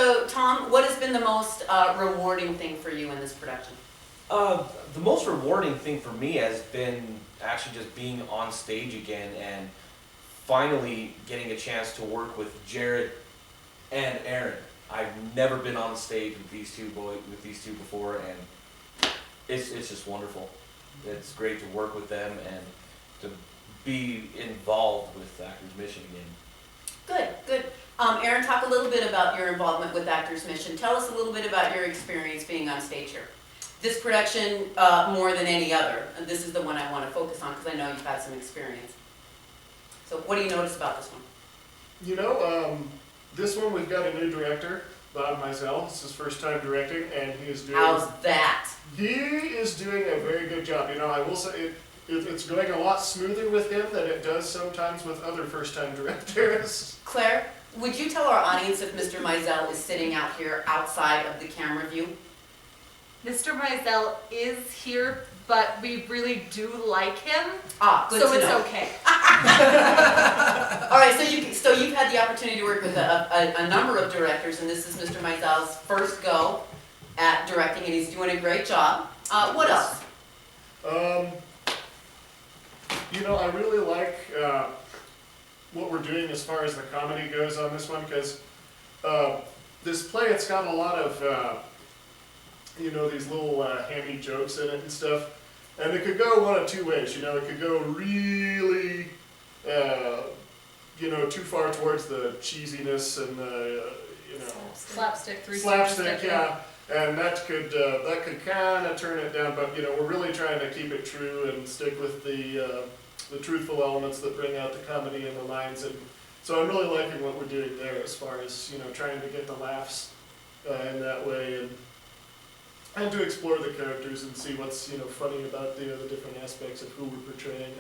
So Tom, what has been the most rewarding thing for you in this production? The most rewarding thing for me has been actually just being on stage again and finally getting a chance to work with Jared and Aaron. I've never been on stage with these two before, and it's just wonderful. It's great to work with them and to be involved with Actors Mission again. Good, good. Aaron, talk a little bit about your involvement with Actors Mission. Tell us a little bit about your experience being on stage here. This production, more than any other, and this is the one I want to focus on because I know you've had some experience. So what do you notice about this one? You know, this one we've got a new director, Bob Mizell. It's his first time directing, and he is doing... How's that? He is doing a very good job. You know, I will say it's going a lot smoother with him than it does sometimes with other first-time directors. Claire, would you tell our audience if Mr. Mizell is sitting out here outside of the camera view? Mr. Mizell is here, but we really do like him. Ah, good so to it's know. okay. All right, so you've had the opportunity to work with a number of directors, and this is Mr. Mizell's first go at directing, and he's doing a great job. What else? You know, I really like what we're doing as far as the comedy goes on this one, because this play, it's got a lot of, you know, these little hammy jokes in it and stuff. And it could go one of two ways, you know, it could go really, you know, too far towards the cheesiness and the, you know, Slapstick, slapstick, yeah. And that could kind of turn it down, but you know, we're really trying to keep it true and stick with the truthful elements that bring out the comedy and the lines. And so I'm really liking what we're doing there as far as, you know, trying to get the laughs in that way and to explore the characters and see what's, you know, funny about the different aspects of who we're portraying.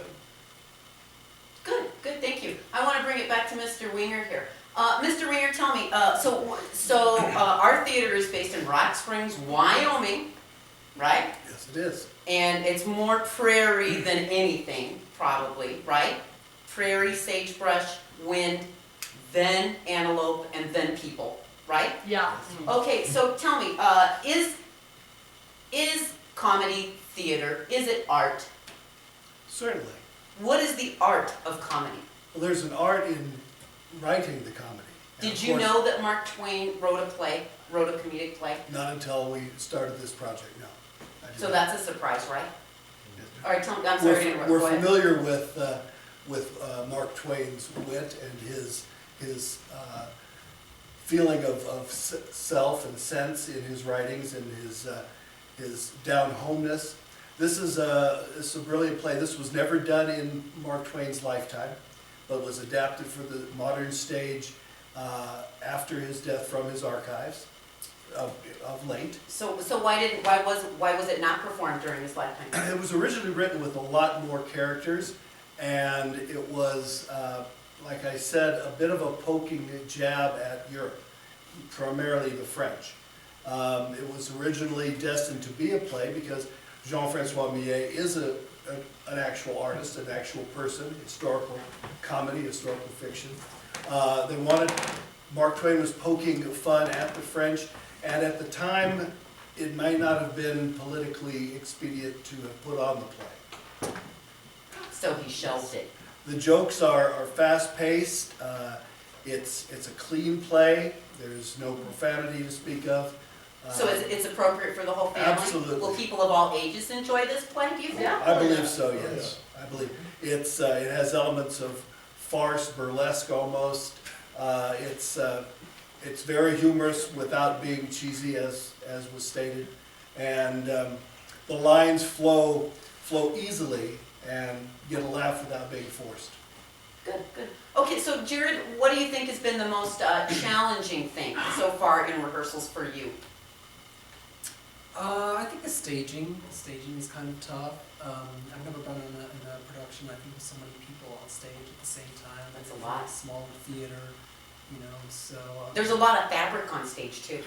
Good, good, thank you. I want to bring it back to Mr. Winger here. Mr. Winger, tell me, so our theater is based in Rock Springs, Wyoming, right? Yes, it is. And it's more prairie than anything, probably, right? Prairie, sagebrush, wind, then antelope, and then people, right? Yeah. Okay, so tell me, is comedy theater, is it art? Certainly. What is the art of comedy? Well, there's an art in writing the comedy. And Did of you course, know that Mark Twain wrote a comedic play? Not until we started this project, no. I did So not. that's a surprise, right? All right, tell me, I'm sorry to interrupt. We're Go ahead. familiar with Mark Twain's wit and his feeling of self and sense in his writings and his down-homeness. This is a brilliant play. This was never done in Mark Twain's lifetime, but was adapted for the modern stage after his death from his archives of late. So why was it not performed during his lifetime? It was originally written with a lot more characters, and it was, like I said, a bit of a poking jab at Europe, primarily the French. It was originally destined to be a play because Jean-Francois Millet is an actual artist, an actual person, historical comedy, historical fiction. They wanted, Mark Twain was poking fun at the French, and at the time, it might not have been politically expedient to have put on the play. So he shelved it. The jokes are fast-paced. It's a clean play. There's no profanity to speak of. So it's appropriate for the whole family? Absolutely. Will people of all ages enjoy this play, do you think? Yeah. I believe so, yes. I believe it has elements of farce, burlesque almost. It's very humorous without being cheesy, as was stated, and the lines flow easily and get a laugh without being forced. Good, good. Okay, so Jared, what do you think has been the most challenging thing so far in rehearsals for you? I think the staging. Staging is kind of tough. I've never been in a production, I think, with so many people on stage at the same time. That's a It's lot. very small theater, you know, so... There's a lot of fabric on stage too.